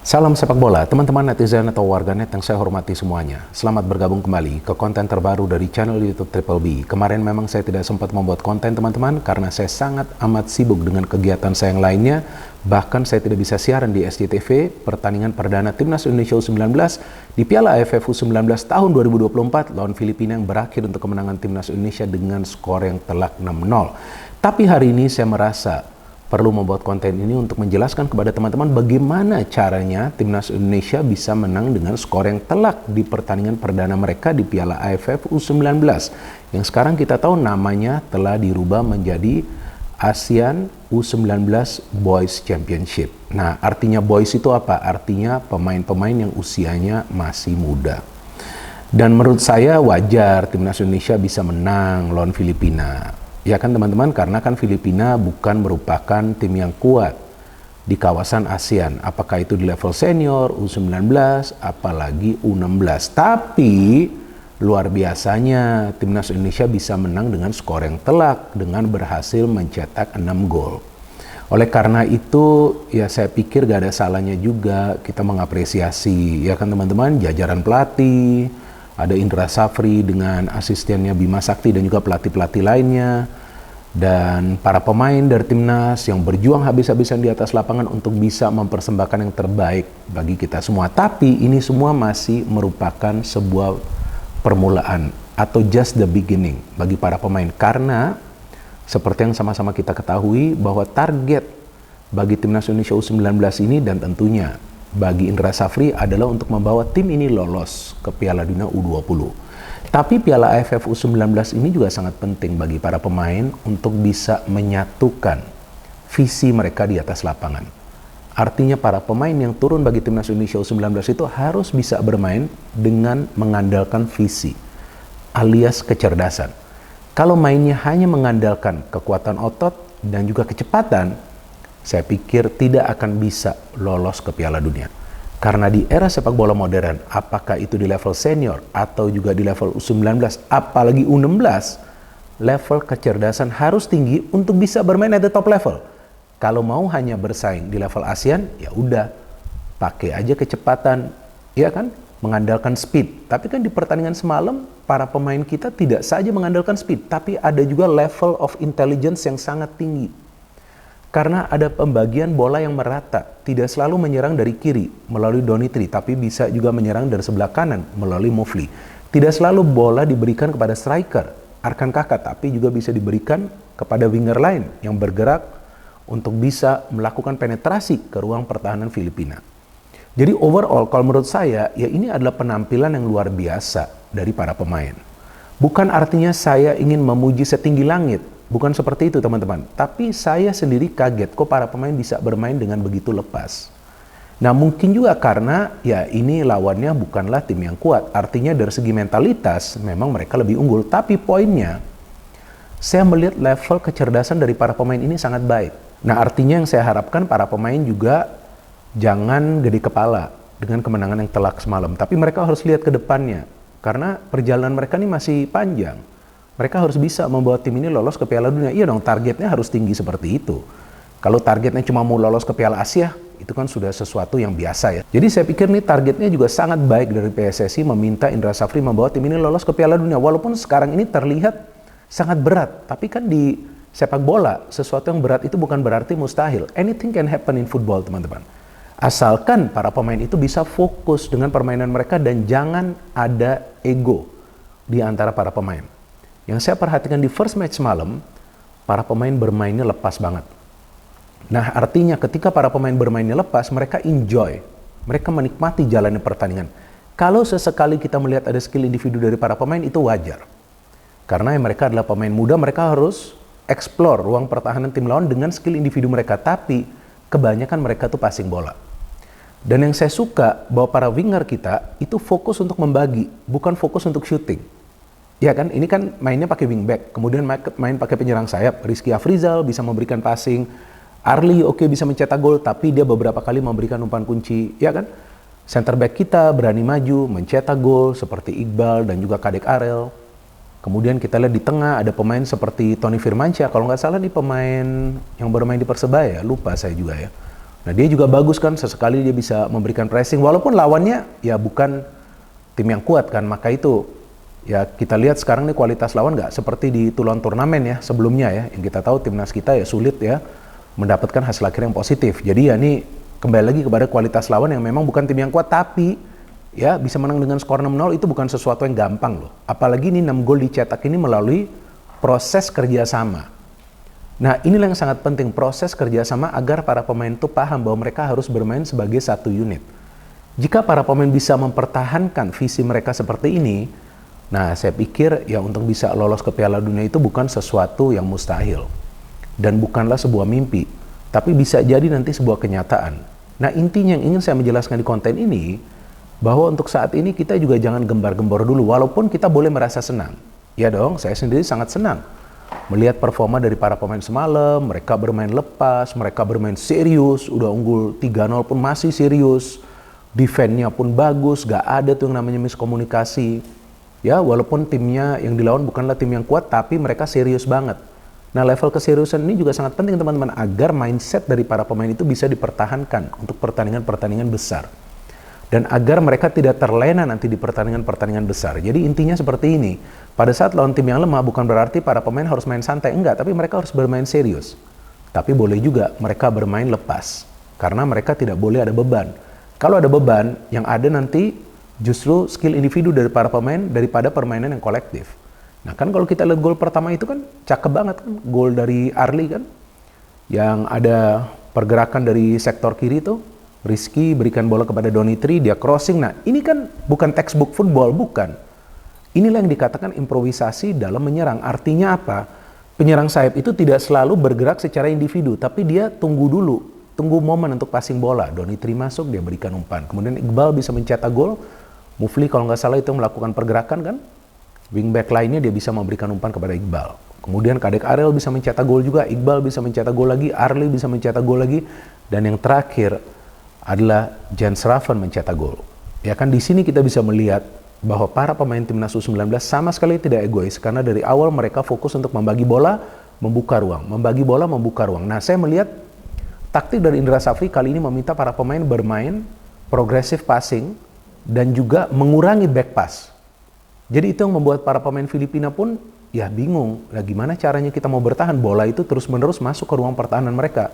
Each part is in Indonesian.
Salam sepak bola, teman-teman netizen atau warganet yang saya hormati semuanya. Selamat bergabung kembali ke konten terbaru dari channel YouTube Triple B. Kemarin memang saya tidak sempat membuat konten teman-teman karena saya sangat amat sibuk dengan kegiatan saya yang lainnya. Bahkan saya tidak bisa siaran di SCTV pertandingan perdana Timnas Indonesia U19 di Piala AFF U19 tahun 2024 lawan Filipina yang berakhir untuk kemenangan Timnas Indonesia dengan skor yang telak 6-0. Tapi hari ini saya merasa perlu membuat konten ini untuk menjelaskan kepada teman-teman bagaimana caranya Timnas Indonesia bisa menang dengan skor yang telak di pertandingan perdana mereka di Piala AFF U19 yang sekarang kita tahu namanya telah dirubah menjadi ASEAN U19 Boys Championship. Nah, artinya boys itu apa? Artinya pemain-pemain yang usianya masih muda. Dan menurut saya wajar Timnas Indonesia bisa menang lawan Filipina. Ya kan teman-teman, karena kan Filipina bukan merupakan tim yang kuat di kawasan ASEAN. Apakah itu di level senior, U19, apalagi U16. Tapi luar biasanya Timnas Indonesia bisa menang dengan skor yang telak dengan berhasil mencetak 6 gol. Oleh karena itu ya saya pikir gak ada salahnya juga kita mengapresiasi ya kan teman-teman jajaran pelatih. Ada Indra Safri dengan asistennya Bima Sakti dan juga pelatih-pelatih lainnya. Dan para pemain dari Timnas yang berjuang habis-habisan di atas lapangan untuk bisa mempersembahkan yang terbaik bagi kita semua. Tapi ini semua masih merupakan sebuah permulaan atau just the beginning bagi para pemain. Karena seperti yang sama-sama kita ketahui bahwa target bagi Timnas Indonesia U19 ini dan tentunya bagi Indra Safri adalah untuk membawa tim ini lolos ke Piala Dunia U20. Tapi Piala AFF U19 ini juga sangat penting bagi para pemain untuk bisa menyatukan visi mereka di atas lapangan. Artinya para pemain yang turun bagi Timnas Indonesia U19 itu harus bisa bermain dengan mengandalkan visi alias kecerdasan. Kalau mainnya hanya mengandalkan kekuatan otot dan juga kecepatan, saya pikir tidak akan bisa lolos ke Piala Dunia. Karena di era sepak bola modern, apakah itu di level senior atau juga di level U19, apalagi U16, level kecerdasan harus tinggi untuk bisa bermain at the top level. Kalau mau hanya bersaing di level ASEAN, ya udah, pakai aja kecepatan, ya kan? Mengandalkan speed. Tapi kan di pertandingan semalam, para pemain kita tidak saja mengandalkan speed, tapi ada juga level of intelligence yang sangat tinggi. Karena ada pembagian bola yang merata, tidak selalu menyerang dari kiri melalui Donitri, tapi bisa juga menyerang dari sebelah kanan melalui Mofli. Tidak selalu bola diberikan kepada striker, Arkan Kakak, tapi juga bisa diberikan kepada winger lain yang bergerak untuk bisa melakukan penetrasi ke ruang pertahanan Filipina. Jadi overall, kalau menurut saya, ya ini adalah penampilan yang luar biasa dari para pemain. Bukan artinya saya ingin memuji setinggi langit, bukan seperti itu teman-teman. Tapi saya sendiri kaget kok para pemain bisa bermain dengan begitu lepas. Nah mungkin juga karena ya ini lawannya bukanlah tim yang kuat. Artinya dari segi mentalitas memang mereka lebih unggul. Tapi poinnya saya melihat level kecerdasan dari para pemain ini sangat baik. Nah artinya yang saya harapkan para pemain juga jangan gede kepala dengan kemenangan yang telak semalam. Tapi mereka harus lihat ke depannya. Karena perjalanan mereka ini masih panjang. Mereka harus bisa membawa tim ini lolos ke Piala Dunia. Iya dong, targetnya harus tinggi seperti itu. Kalau targetnya cuma mau lolos ke Piala Asia, itu kan sudah sesuatu yang biasa ya. Jadi saya pikir nih targetnya juga sangat baik dari PSSI meminta Indra Safri membawa tim ini lolos ke Piala Dunia. Walaupun sekarang ini terlihat sangat berat. Tapi kan di sepak bola, sesuatu yang berat itu bukan berarti mustahil. Anything can happen in football teman-teman. Asalkan para pemain itu bisa fokus dengan permainan mereka dan jangan ada ego di antara para pemain. Yang saya perhatikan di first match malam, para pemain bermainnya lepas banget. Nah artinya ketika para pemain bermainnya lepas, mereka enjoy. Mereka menikmati jalannya pertandingan. Kalau sesekali kita melihat ada skill individu dari para pemain, itu wajar. Karena mereka adalah pemain muda, mereka harus explore ruang pertahanan tim lawan dengan skill individu mereka. Tapi kebanyakan mereka tuh passing bola. Dan yang saya suka bahwa para winger kita itu fokus untuk membagi, bukan fokus untuk shooting. Ya kan, ini kan mainnya pakai wingback, kemudian main pakai penyerang sayap. Rizky Afrizal bisa memberikan passing, Arli oke bisa mencetak gol, tapi dia beberapa kali memberikan umpan kunci, ya kan. Center back kita berani maju, mencetak gol seperti Iqbal dan juga Kadek Arel. Kemudian kita lihat di tengah ada pemain seperti Tony Firmansyah, kalau nggak salah nih pemain yang bermain di Persebaya, lupa saya juga ya. Nah dia juga bagus kan, sesekali dia bisa memberikan pressing walaupun lawannya ya bukan tim yang kuat kan. Maka itu ya kita lihat sekarang nih kualitas lawan nggak seperti di turnamen ya sebelumnya ya, yang kita tahu timnas kita ya sulit ya mendapatkan hasil akhir yang positif. Jadi ya ini kembali lagi kepada kualitas lawan yang memang bukan tim yang kuat, tapi ya bisa menang dengan skor 6-0 itu bukan sesuatu yang gampang loh. Apalagi ini 6 gol dicetak ini melalui proses kerjasama. Nah inilah yang sangat penting, proses kerjasama agar para pemain itu paham bahwa mereka harus bermain sebagai satu unit. Jika para pemain bisa mempertahankan visi mereka seperti ini, nah saya pikir ya untuk bisa lolos ke Piala Dunia itu bukan sesuatu yang mustahil. Dan bukanlah sebuah mimpi, tapi bisa jadi nanti sebuah kenyataan. Nah intinya yang ingin saya menjelaskan di konten ini, bahwa untuk saat ini kita juga jangan gembar-gembor dulu, walaupun kita boleh merasa senang. Ya dong, saya sendiri sangat senang melihat performa dari para pemain semalam. Mereka bermain lepas, mereka bermain serius, udah unggul 3-0 pun masih serius. Defense-nya pun bagus, gak ada tuh yang namanya miskomunikasi. Ya, walaupun timnya yang dilawan bukanlah tim yang kuat, tapi mereka serius banget. Nah, level keseriusan ini juga sangat penting teman-teman, agar mindset dari para pemain itu bisa dipertahankan untuk pertandingan-pertandingan besar. Dan agar mereka tidak terlena nanti di pertandingan-pertandingan besar. Jadi intinya seperti ini, pada saat lawan tim yang lemah bukan berarti para pemain harus main santai, enggak, tapi mereka harus bermain serius. Tapi boleh juga mereka bermain lepas, karena mereka tidak boleh ada beban. Kalau ada beban, yang ada nanti justru skill individu dari para pemain daripada permainan yang kolektif. Nah kan kalau kita lihat gol pertama itu kan cakep banget kan, gol dari Arli kan, yang ada pergerakan dari sektor kiri tuh, Rizky berikan bola kepada Donitri, dia crossing. Nah ini kan bukan textbook football, bukan. Inilah yang dikatakan improvisasi dalam menyerang. Artinya apa? Penyerang sayap itu tidak selalu bergerak secara individu, tapi dia tunggu dulu, tunggu momen untuk passing bola. Donitri masuk, dia berikan umpan. Kemudian Iqbal bisa mencetak gol. Mufli kalau nggak salah itu melakukan pergerakan kan. Wingback lainnya dia bisa memberikan umpan kepada Iqbal. Kemudian Kadek Ariel bisa mencetak gol juga, Iqbal bisa mencetak gol lagi, Arli bisa mencetak gol lagi. Dan yang terakhir adalah Jens Raven mencetak gol. Ya kan di sini kita bisa melihat bahwa para pemain timnas U19 sama sekali tidak egois, karena dari awal mereka fokus untuk membagi bola, membuka ruang, membagi bola, membuka ruang. Nah, saya melihat taktik dari Indra Safri kali ini meminta para pemain bermain progressive passing dan juga mengurangi back pass. Jadi itu yang membuat para pemain Filipina pun ya bingung, nah gimana caranya kita mau bertahan, bola itu terus-menerus masuk ke ruang pertahanan mereka.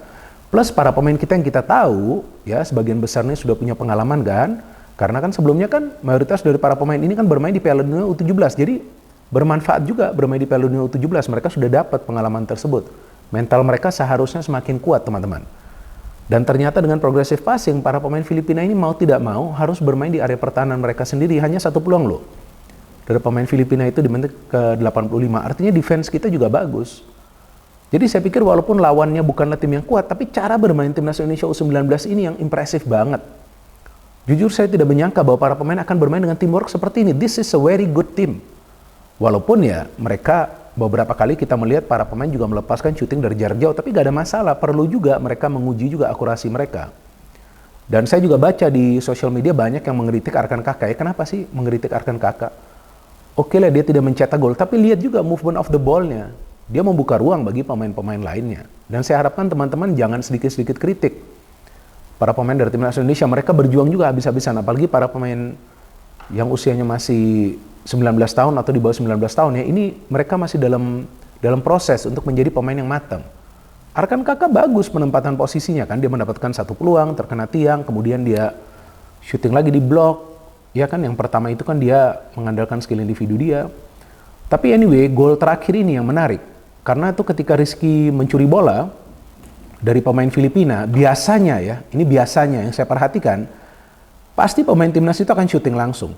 Plus para pemain kita yang kita tahu, ya sebagian besarnya sudah punya pengalaman kan. Karena kan sebelumnya kan mayoritas dari para pemain ini kan bermain di Piala Dunia U17. Jadi bermanfaat juga bermain di Piala Dunia U17. Mereka sudah dapat pengalaman tersebut. Mental mereka seharusnya semakin kuat teman-teman. Dan ternyata dengan progressive passing, para pemain Filipina ini mau tidak mau harus bermain di area pertahanan mereka sendiri. Hanya satu peluang loh. Dari pemain Filipina itu di menit ke-85. Artinya defense kita juga bagus. Jadi saya pikir walaupun lawannya bukanlah tim yang kuat, tapi cara bermain timnas Indonesia U19 ini yang impresif banget. Jujur saya tidak menyangka bahwa para pemain akan bermain dengan teamwork seperti ini. This is a very good team. Walaupun ya mereka beberapa kali kita melihat para pemain juga melepaskan syuting dari jarak jauh, tapi gak ada masalah. Perlu juga mereka menguji juga akurasi mereka. Dan saya juga baca di sosial media banyak yang mengkritik Arkan Kakak. Ya kenapa sih mengkritik Arkan Kakak? Oke lah dia tidak mencetak gol, tapi lihat juga movement of the ball-nya. Dia membuka ruang bagi pemain-pemain lainnya. Dan saya harapkan teman-teman jangan sedikit-sedikit kritik. Para pemain dari timnas Indonesia, mereka berjuang juga habis-habisan. Apalagi para pemain yang usianya masih 19 tahun atau di bawah 19 tahun ya. Ini mereka masih dalam proses untuk menjadi pemain yang matang. Arkan Kakak bagus penempatan posisinya kan. Dia mendapatkan satu peluang, terkena tiang, kemudian dia syuting lagi di blok. Ya kan yang pertama itu kan dia mengandalkan skill individu dia. Tapi anyway, gol terakhir ini yang menarik. Karena itu ketika Rizky mencuri bola dari pemain Filipina, biasanya ya, ini biasanya yang saya perhatikan, pasti pemain timnas itu akan syuting langsung.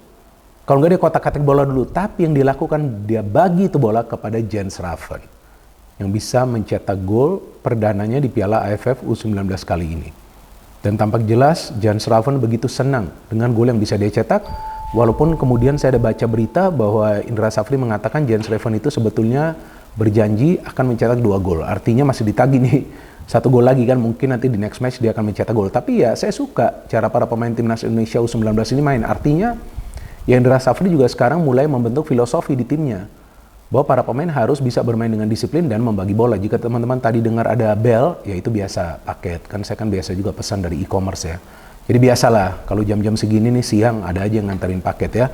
Kalau nggak dia kotak-katik bola dulu, tapi yang dilakukan dia bagi itu bola kepada Jens Raven yang bisa mencetak gol perdananya di Piala AFF U19 kali ini. Dan tampak jelas Jens Raven begitu senang dengan gol yang bisa dia cetak, walaupun kemudian saya ada baca berita bahwa Indra Safri mengatakan Jens Raven itu sebetulnya berjanji akan mencetak 2 gol. Artinya masih ditagih nih 1 gol lagi kan, mungkin nanti di next match dia akan mencetak gol. Tapi ya saya suka cara para pemain timnas Indonesia U19 ini main. Artinya ya Indra Safri juga sekarang mulai membentuk filosofi di timnya. bahwa para pemain harus bisa bermain dengan disiplin dan membagi bola. Jika teman-teman tadi dengar ada bel, ya itu biasa paket. Kan saya kan biasa juga pesan dari e-commerce ya. Jadi biasalah kalau jam-jam segini nih siang ada aja yang nganterin paket ya.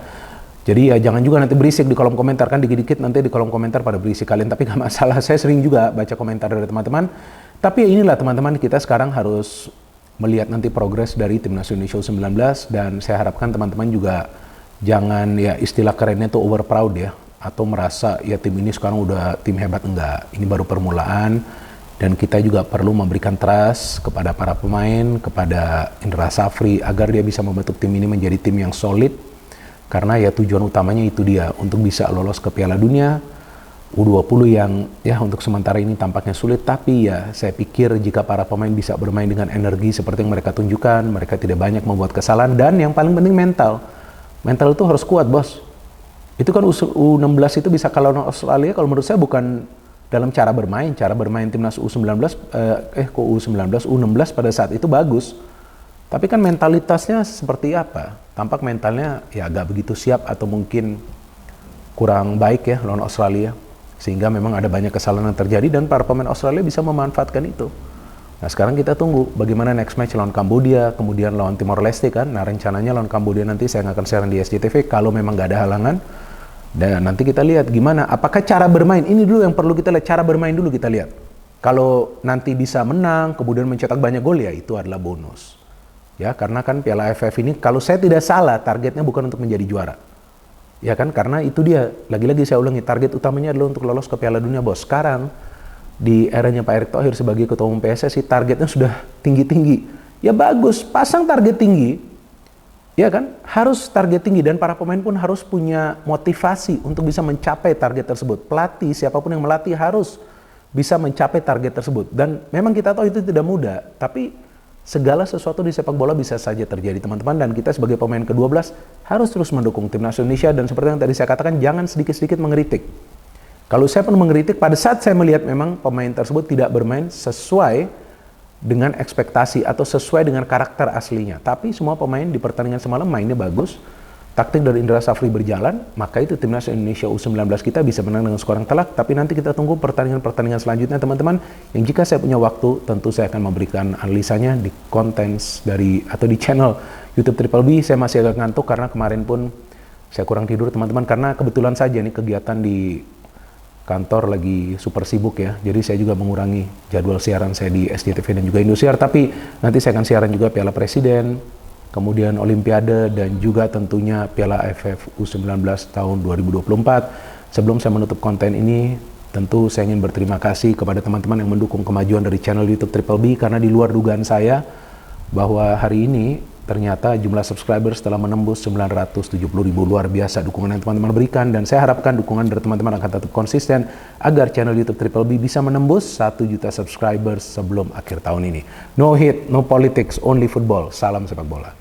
Jadi ya jangan juga nanti berisik di kolom komentar, kan dikit-dikit nanti di kolom komentar pada berisik kalian, tapi gak masalah. Saya sering juga baca komentar dari teman-teman. Tapi ya inilah teman-teman, kita sekarang harus melihat nanti progres dari Timnas Indonesia U19, dan saya harapkan teman-teman juga jangan, ya istilah kerennya tuh over proud ya, atau merasa ya tim ini sekarang udah tim hebat. Enggak, ini baru permulaan. Dan kita juga perlu memberikan trust kepada para pemain, kepada Indra Safri, agar dia bisa membentuk tim ini menjadi tim yang solid. Karena ya tujuan utamanya itu dia, untuk bisa lolos ke Piala Dunia U20 yang ya untuk sementara ini tampaknya sulit. Tapi ya saya pikir jika para pemain bisa bermain dengan energi seperti yang mereka tunjukkan, mereka tidak banyak membuat kesalahan, dan yang paling penting mental. Mental itu harus kuat, bos. Itu kan U16 itu bisa kalah Australia, kalau menurut saya bukan dalam cara bermain timnas U19, U16 pada saat itu bagus. Tapi kan mentalitasnya seperti apa? Tampak mentalnya ya agak begitu siap, atau mungkin kurang baik ya lawan Australia. Sehingga memang ada banyak kesalahan yang terjadi, dan para pemain Australia bisa memanfaatkan itu. Nah sekarang kita tunggu bagaimana next match lawan Kambodia, kemudian lawan Timor Leste kan. Nah rencananya lawan Kambodia nanti saya akan siaran di SCTV kalau memang gak ada halangan. Dan nanti kita lihat gimana, apakah cara bermain, ini dulu yang perlu kita lihat, cara bermain dulu kita lihat. Kalau nanti bisa menang, kemudian mencetak banyak gol, ya itu adalah bonus. Ya, karena kan Piala AFF ini, kalau saya tidak salah, targetnya bukan untuk menjadi juara. Ya kan, karena itu dia, lagi-lagi saya ulangi, target utamanya adalah untuk lolos ke Piala Dunia, bos. Sekarang, di eranya Pak Erick Thohir sebagai Ketua Umum PSSI, targetnya sudah tinggi-tinggi. Ya bagus, pasang target tinggi. Ya kan, harus target tinggi, dan para pemain pun harus punya motivasi untuk bisa mencapai target tersebut. Pelatih, siapapun yang melatih harus bisa mencapai target tersebut. Dan memang kita tahu itu tidak mudah, tapi segala sesuatu di sepak bola bisa saja terjadi, teman-teman. Dan kita sebagai pemain ke-12 harus terus mendukung Timnas Indonesia, dan seperti yang tadi saya katakan, jangan sedikit-sedikit mengkritik. Kalau saya pun mengkritik pada saat saya melihat memang pemain tersebut tidak bermain sesuai dengan ekspektasi atau sesuai dengan karakter aslinya. Tapi semua pemain di pertandingan semalam mainnya bagus, taktik dari Indra Safri berjalan, maka itu Timnas Indonesia U19 kita bisa menang dengan skor yang telak. Tapi nanti kita tunggu pertandingan-pertandingan selanjutnya, teman-teman, yang jika saya punya waktu, tentu saya akan memberikan analisanya di konten dari atau di channel YouTube Triple B. Saya masih agak ngantuk karena kemarin pun saya kurang tidur, teman-teman, karena kebetulan saja nih kegiatan di kantor lagi super sibuk ya, jadi saya juga mengurangi jadwal siaran saya di SCTV dan juga Indosiar. Tapi nanti saya akan siaran juga Piala Presiden, kemudian Olimpiade, dan juga tentunya Piala AFF U19 tahun 2024. Sebelum saya menutup konten ini, tentu saya ingin berterima kasih kepada teman-teman yang mendukung kemajuan dari channel YouTube Triple B, karena di luar dugaan saya bahwa hari ini ternyata jumlah subscribers telah menembus 970.000. Luar biasa dukungan yang teman-teman berikan, dan saya harapkan dukungan dari teman-teman akan tetap konsisten agar channel YouTube Triple B bisa menembus 1 juta subscribers sebelum akhir tahun ini. No hate, no politics, only football. Salam sepak bola.